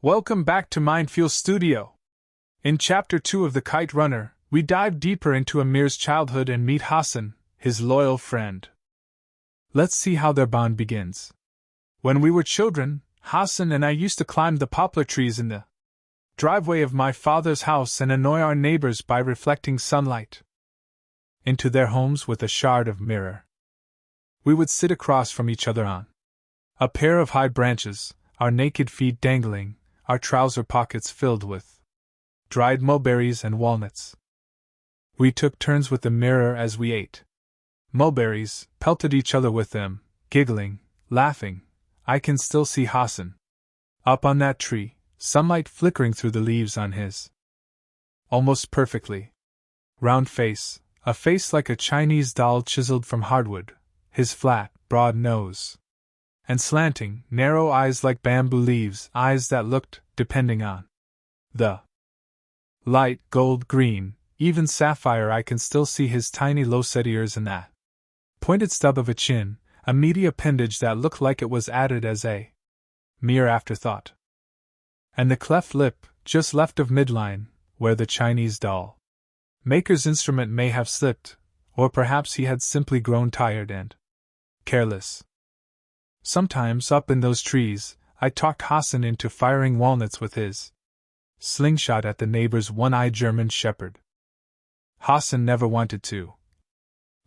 Welcome back to MainFuel Studio. In Chapter 2 of the Kite Runner, we dive deeper into Amir's childhood and meet Hassan, his loyal friend. Let's see how their bond begins. When we were children, Hassan and I used to climb the poplar trees in the driveway of my father's house and annoy our neighbors by reflecting sunlight into their homes with a shard of mirror. We would sit across from each other on a pair of high branches, our naked feet dangling, our trouser pockets filled with dried mulberries and walnuts. We took turns with the mirror as we ate mulberries, pelted each other with them, giggling, laughing. I can still see Hassan up on that tree, sunlight flickering through the leaves on his almost perfectly round face, a face like a Chinese doll chiseled from hardwood, his flat, broad nose and slanting, narrow eyes like bamboo leaves, eyes that looked, depending on the light, gold, green, even sapphire. I can still see his tiny low-set ears and that pointed stub of a chin, a meaty appendage that looked like it was added as a mere afterthought. And the cleft lip, just left of midline, where the Chinese doll maker's instrument may have slipped, or perhaps he had simply grown tired and careless. Sometimes, up in those trees, I talked Hassan into firing walnuts with his slingshot at the neighbor's one-eyed German shepherd. Hassan never wanted to.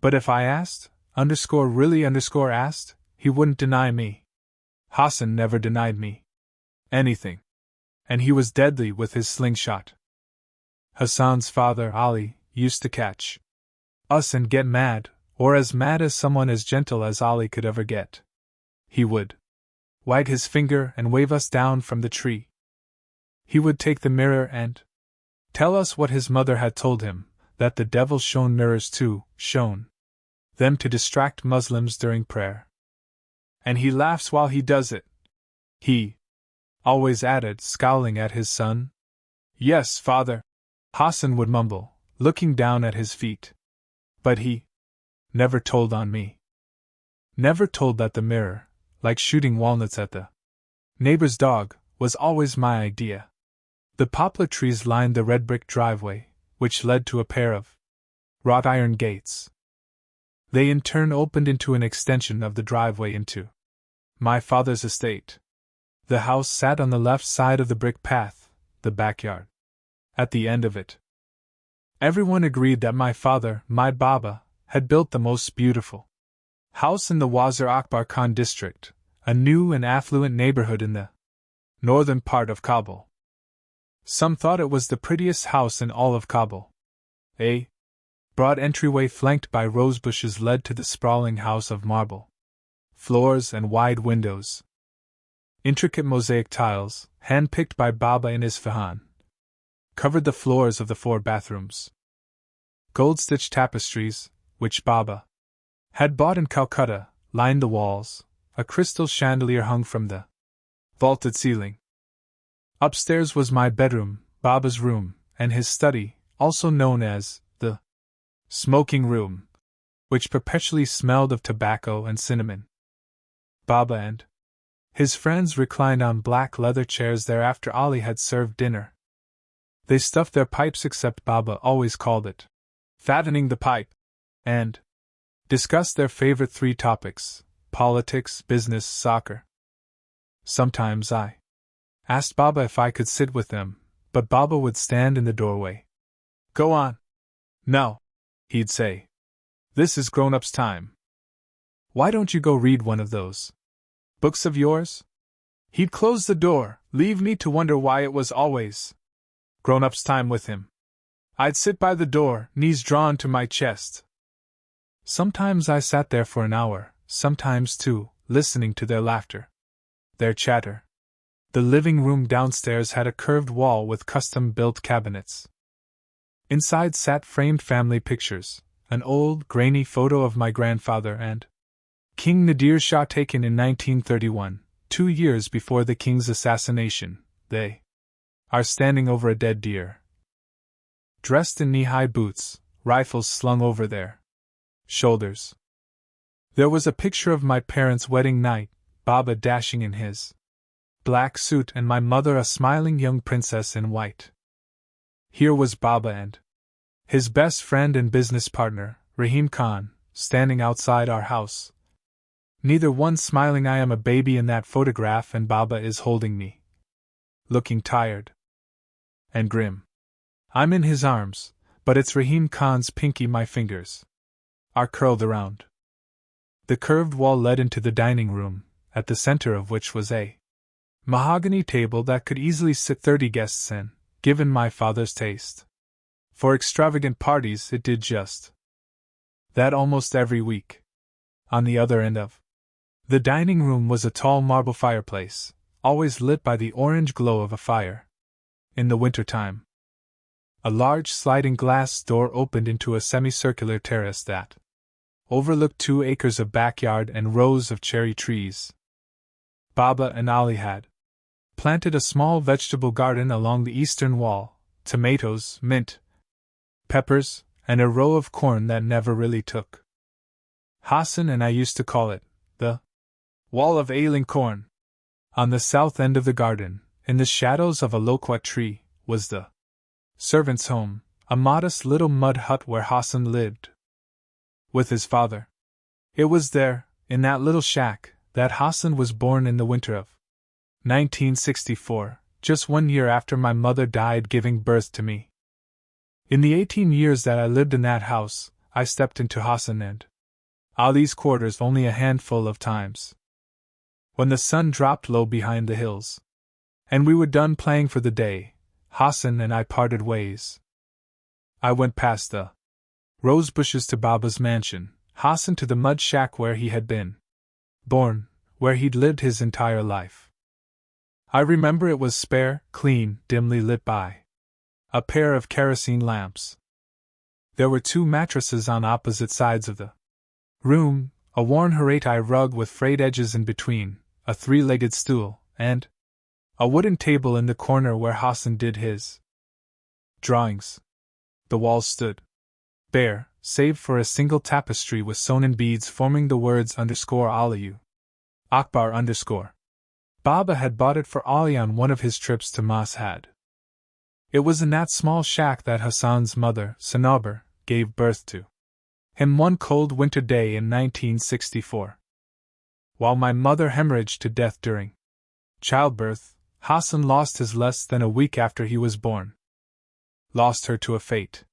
But if I asked, really asked, he wouldn't deny me. Hassan never denied me anything. And he was deadly with his slingshot. Hassan's father, Ali, used to catch us and get mad, or as mad as someone as gentle as Ali could ever get. He would wag his finger and wave us down from the tree. He would take the mirror and tell us what his mother had told him, that the devil shone mirrors too, shone them to distract Muslims during prayer. And he laughs while he does it. He always added, scowling at his son. Yes, father, Hassan would mumble, looking down at his feet. But he never told on me. Never told that the mirror, like shooting walnuts at the neighbor's dog, was always my idea. The poplar trees lined the red brick driveway, which led to a pair of wrought iron gates. They in turn opened into an extension of the driveway into my father's estate. The house sat on the left side of the brick path, the backyard at the end of it. Everyone agreed that my father, my Baba, had built the most beautiful house in the Wazir Akbar Khan district, a new and affluent neighborhood in the northern part of Kabul. Some thought it was the prettiest house in all of Kabul. A broad entryway flanked by rose bushes led to the sprawling house of marble floors and wide windows. Intricate mosaic tiles, hand-picked by Baba in Isfahan, covered the floors of the 4 bathrooms. Gold-stitched tapestries, which Baba had bought in Calcutta, lined the walls. A crystal chandelier hung from the vaulted ceiling. Upstairs was my bedroom, Baba's room, and his study, also known as the smoking room, which perpetually smelled of tobacco and cinnamon. Baba and his friends reclined on black leather chairs there after Ali had served dinner. They stuffed their pipes, except Baba always called it fattening the pipe, and discussed their favorite 3 topics: politics, business, soccer. Sometimes I asked Baba if I could sit with them, but Baba would stand in the doorway. Go on. No, he'd say. This is grown-ups' time. Why don't you go read one of those books of yours? He'd close the door, leave me to wonder why it was always grown-ups' time with him. I'd sit by the door, knees drawn to my chest. Sometimes I sat there for an hour, sometimes 2, listening to their laughter, their chatter. The living room downstairs had a curved wall with custom-built cabinets. Inside sat framed family pictures, an old, grainy photo of my grandfather and King Nadir Shah taken in 1931, 2 years before the king's assassination. They are standing over a dead deer, dressed in knee-high boots, rifles slung over their shoulders. There was a picture of my parents' wedding night, Baba dashing in his black suit and my mother a smiling young princess in white. Here was Baba and his best friend and business partner, Rahim Khan, standing outside our house. Neither one smiling. I am a baby in that photograph and Baba is holding me, looking tired and grim. I'm in his arms, but it's Rahim Khan's pinky. My fingers are curled around. The curved wall led into the dining room, at the center of which was a mahogany table that could easily sit 30 guests in, given my father's taste. For extravagant parties, it did just that almost every week. On the other end of the dining room was a tall marble fireplace, always lit by the orange glow of a fire. In the winter time, a large sliding glass door opened into a semicircular terrace that overlooked 2 acres of backyard and rows of cherry trees. Baba and Ali had planted a small vegetable garden along the eastern wall, tomatoes, mint, peppers, and a row of corn that never really took. Hassan and I used to call it the wall of ailing corn. On the south end of the garden, in the shadows of a loquat tree, was the servants' home, a modest little mud hut where Hassan lived with his father. It was there, in that little shack, that Hassan was born in the winter of 1964, just 1 year after my mother died giving birth to me. In the 18 years that I lived in that house, I stepped into Hassan and Ali's quarters only a handful of times. When the sun dropped low behind the hills, and we were done playing for the day, Hassan and I parted ways. I went past the rose bushes to Baba's mansion, Hassan to the mud shack where he had been born, where he'd lived his entire life. I remember it was spare, clean, dimly lit by a pair of kerosene lamps. There were 2 mattresses on opposite sides of the room, a worn Harati rug with frayed edges in between, a 3-legged stool, and a wooden table in the corner where Hassan did his drawings. The walls stood bare, save for a single tapestry with sewn-in beads forming the words _Aliyu Akbar _. Baba had bought it for Ali on one of his trips to Mashhad. It was in that small shack that Hassan's mother, Sanabar, gave birth to him one cold winter day in 1964. While my mother hemorrhaged to death during childbirth, Hassan lost his less than a week after he was born. Lost her to a fate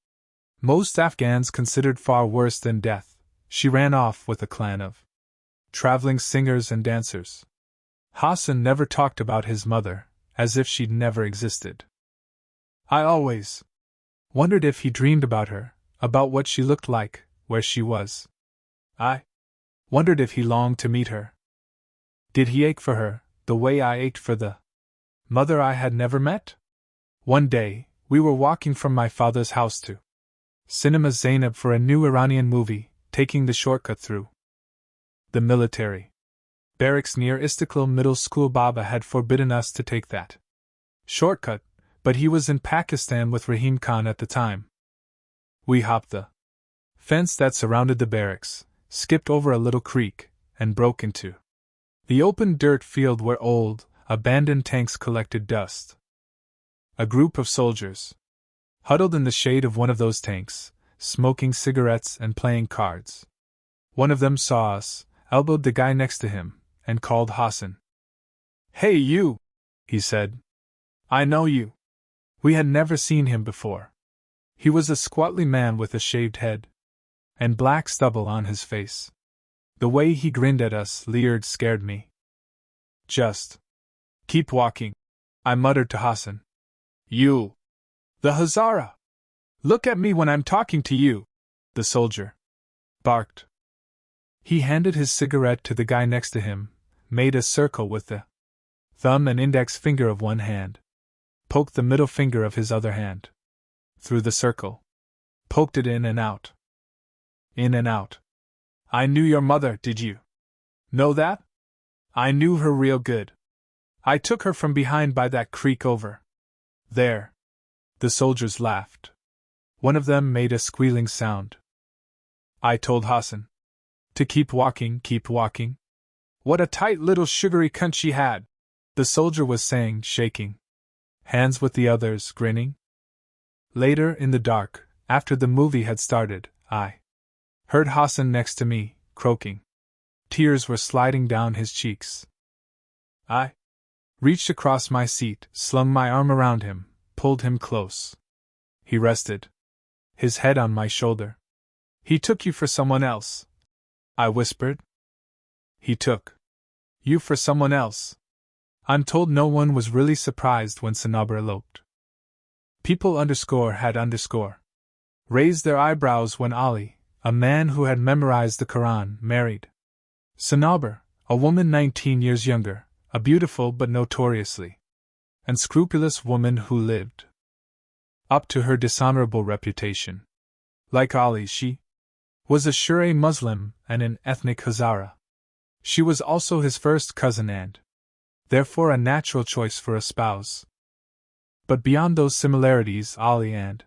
most Afghans considered far worse than death. She ran off with a clan of traveling singers and dancers. Hassan never talked about his mother, as if she'd never existed. I always wondered if he dreamed about her, about what she looked like, where she was. I wondered if he longed to meet her. Did he ache for her, the way I ached for the mother I had never met? One day, we were walking from my father's house to Cinema Zainab for a new Iranian movie, taking the shortcut through the military barracks near Istiklal Middle School. Baba had forbidden us to take that shortcut, but he was in Pakistan with Rahim Khan at the time. We hopped the fence that surrounded the barracks, skipped over a little creek, and broke into the open dirt field where old, abandoned tanks collected dust. A group of soldiers huddled in the shade of one of those tanks, smoking cigarettes and playing cards. One of them saw us, elbowed the guy next to him, and called Hassan. "Hey you," he said. "I know you." We had never seen him before. He was a squatly man with a shaved head and black stubble on his face. The way he grinned at us, leered, scared me. "Just keep walking," I muttered to Hassan. "You, the Hazara! Look at me when I'm talking to you," the soldier barked. He handed his cigarette to the guy next to him, made a circle with the thumb and index finger of one hand, poked the middle finger of his other hand through the circle, poked it in and out. In and out. "I knew your mother, did you know that? I knew her real good. I took her from behind by that creek over there." The soldiers laughed. One of them made a squealing sound. I told Hassan to keep walking, keep walking. What a tight little sugary cunt she had. the soldier was saying, shaking hands with the others, grinning. Later, in the dark, after the movie had started, I heard Hassan next to me, croaking. Tears were sliding down his cheeks. I reached across my seat, slung my arm around him, pulled him close. He rested, his head on my shoulder. He took you for someone else, I whispered. He took you for someone else. I'm told no one was really surprised when Sanabria eloped. People had raised their eyebrows when Ali, a man who had memorized the Quran, married Sanabria, a woman 19 years younger, a beautiful but notoriously unscrupulous woman who lived up to her dishonorable reputation. Like Ali, she was a Shura Muslim and an ethnic Hazara. She was also his first cousin and, therefore, a natural choice for a spouse. But beyond those similarities, Ali and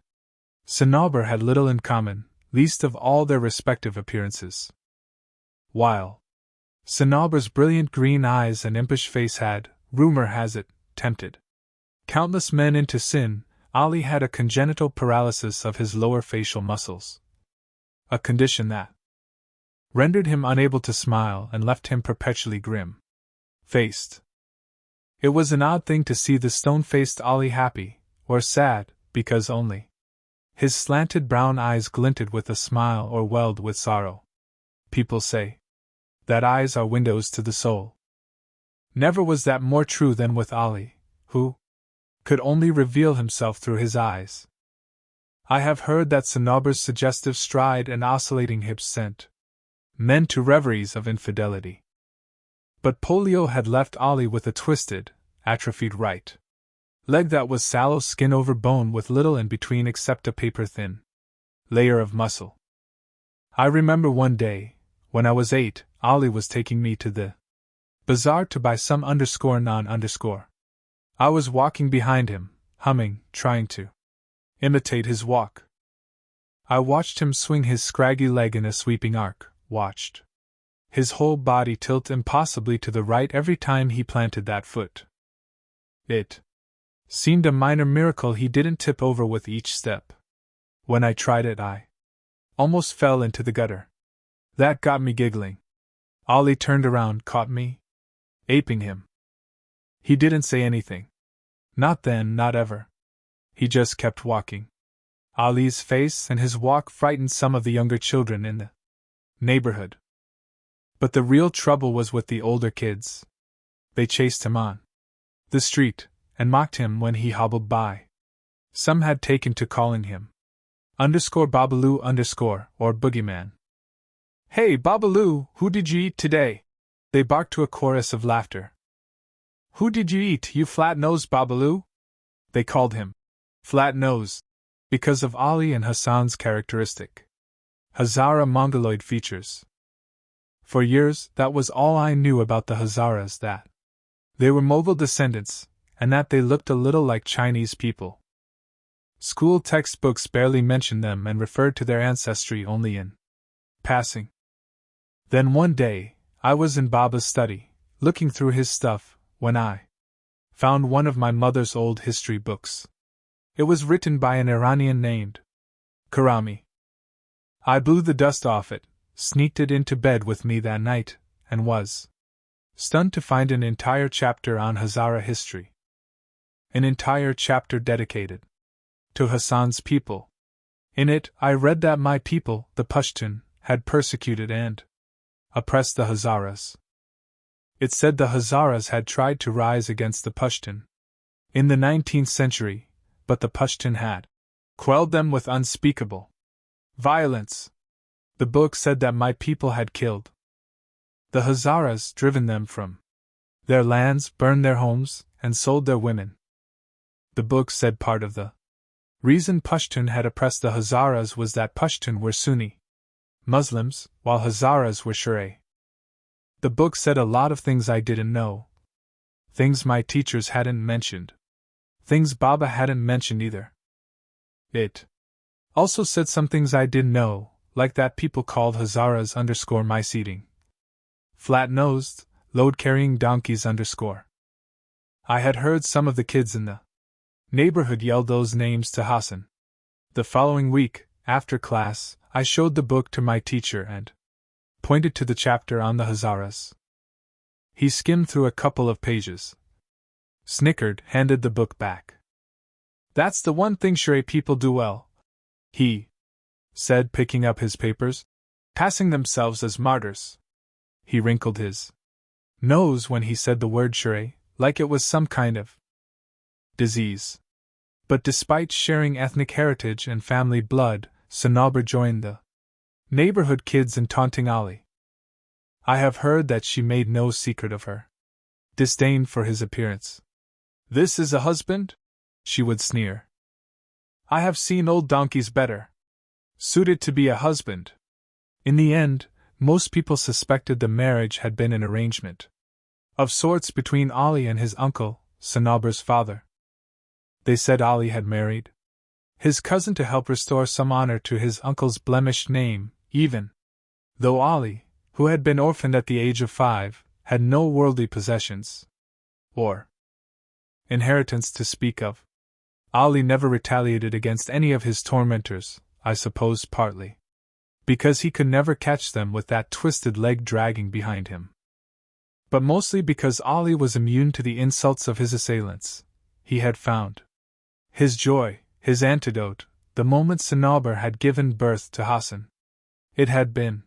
Sanabria had little in common, least of all their respective appearances. While Sanabria's brilliant green eyes and impish face had, rumor has it, tempted countless men into sin, Ali had a congenital paralysis of his lower facial muscles. A condition that rendered him unable to smile and left him perpetually grim-faced. It was an odd thing to see the stone-faced Ali happy, or sad, because only his slanted brown eyes glinted with a smile or welled with sorrow. People say that eyes are windows to the soul. Never was that more true than with Ali, who could only reveal himself through his eyes. I have heard that Sanabria's suggestive stride and oscillating hips sent men to reveries of infidelity. But polio had left Ali with a twisted, atrophied right leg that was sallow skin over bone with little in between except a paper-thin layer of muscle. I remember one day, when I was 8, Ali was taking me to the bazaar to buy some _non_. I was walking behind him, humming, trying to imitate his walk. I watched him swing his scraggy leg in a sweeping arc, watched his whole body tilt impossibly to the right every time he planted that foot. It seemed a minor miracle he didn't tip over with each step. When I tried it, I almost fell into the gutter. That got me giggling. Ali turned around, caught me aping him. He didn't say anything. Not then, not ever. He just kept walking. Ali's face and his walk frightened some of the younger children in the neighborhood. But the real trouble was with the older kids. They chased him on the street and mocked him when he hobbled by. Some had taken to calling him _Babaloo_ or Boogeyman. Hey, Babaloo, who did you eat today? They barked to a chorus of laughter. Who did you eat, you flat-nosed Babaloo? They called him flat-nose because of Ali and Hassan's characteristic Hazara Mongoloid features. For years, that was all I knew about the Hazaras, that they were Mughal descendants, and that they looked a little like Chinese people. School textbooks barely mentioned them and referred to their ancestry only in passing. Then one day, I was in Baba's study, looking through his stuff, when I found one of my mother's old history books. It was written by an Iranian named Karami. I blew the dust off it, sneaked it into bed with me that night, and was stunned to find an entire chapter on Hazara history. An entire chapter dedicated to Hassan's people. In it, I read that my people, the Pashtun, had persecuted and oppressed the Hazaras. It said the Hazaras had tried to rise against the Pashtun in the 19th century, but the Pashtun had quelled them with unspeakable violence. The book said that my people had killed the Hazaras, driven them from their lands, burned their homes, and sold their women. The book said part of the reason Pashtun had oppressed the Hazaras was that Pashtun were Sunni Muslims, while Hazaras were Shura. The book said a lot of things I didn't know. Things my teachers hadn't mentioned. Things Baba hadn't mentioned either. It also said some things I didn't know, like that people called Hazaras _mice eating, flat-nosed, load-carrying donkeys _. I had heard some of the kids in the neighborhood yell those names to Hassan. The following week, after class, I showed the book to my teacher and pointed to the chapter on the Hazaras. He skimmed through a couple of pages, snickered, handed the book back. "That's the one thing Shure people do well," he said, picking up his papers, "passing themselves as martyrs." He wrinkled his nose when he said the word Shure, like it was some kind of disease. But despite sharing ethnic heritage and family blood, Sanabra joined the neighborhood kids in taunting Ali. I have heard that she made no secret of her disdain for his appearance. "This is a husband?" she would sneer. "I have seen old donkeys better suited to be a husband." In the end, most people suspected the marriage had been an arrangement of sorts between Ali and his uncle, Sanabra's father. They said Ali had married his cousin to help restore some honor to his uncle's blemished name, even though Ali, who had been orphaned at the age of 5, had no worldly possessions or inheritance to speak of. Ali never retaliated against any of his tormentors, I suppose partly because he could never catch them with that twisted leg dragging behind him, but mostly because Ali was immune to the insults of his assailants. He had found his joy, his antidote, the moment Sanabra had given birth to Hassan. It had been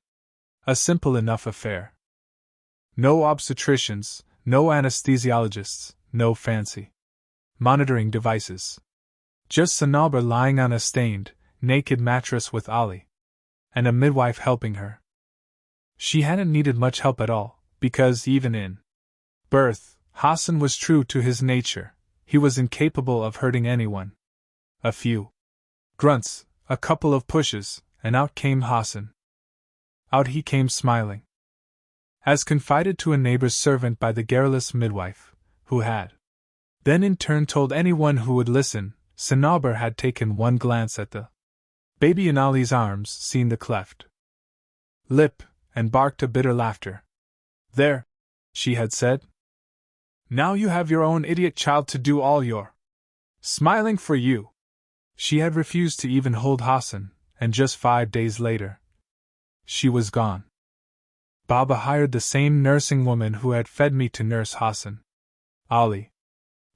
a simple enough affair. No obstetricians, no anesthesiologists, no fancy monitoring devices. Just Sanabra lying on a stained, naked mattress with Ali, and a midwife helping her. She hadn't needed much help at all, because even in birth, Hassan was true to his nature. He was incapable of hurting anyone. A few grunts, a couple of pushes, and out came Hassan. Out he came smiling. As confided to a neighbor's servant by the garrulous midwife, who had then in turn told anyone who would listen, Sanabra had taken one glance at the baby in Ali's arms, seen the cleft lip, and barked a bitter laughter. "There," she had said. "Now you have your own idiot child to do all your smiling for you." She had refused to even hold Hassan, and just 5 days later, she was gone. Baba hired the same nursing woman who had fed me to nurse Hassan. Ali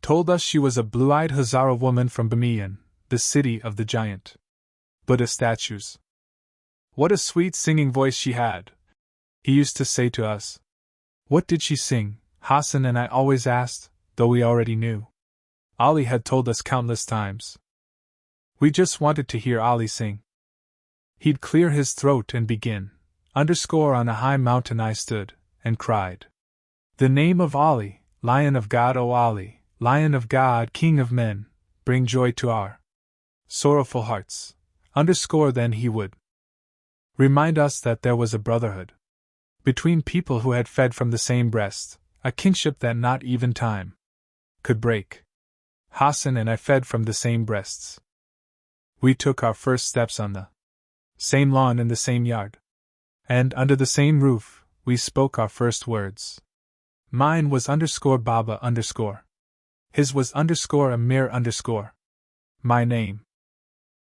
told us she was a blue-eyed Hazara woman from Bamiyan, the city of the giant Buddha statues. "What a sweet singing voice she had," he used to say to us. What did she sing? Hassan and I always asked, though we already knew. Ali had told us countless times. We just wanted to hear Ali sing. He'd clear his throat and begin, "On a high mountain I stood, and cried. The name of Ali, Lion of God, O Ali, Lion of God, King of men, bring joy to our sorrowful hearts." Then he would remind us that there was a brotherhood between people who had fed from the same breast, a kinship that not even time could break. Hassan and I fed from the same breasts. We took our first steps on the same lawn in the same yard. And under the same roof, we spoke our first words. Mine was _Baba_. His was _Amir_. My name.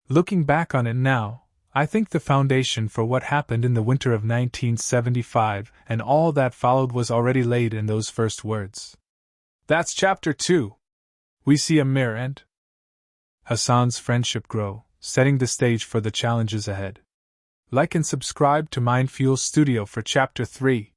Looking back on it now, I think the foundation for what happened in the winter of 1975 and all that followed was already laid in those first words. That's Chapter 2. We see Amir and Hassan's friendship grow, setting the stage for the challenges ahead. Like and subscribe to MainFuel Studio for Chapter 3.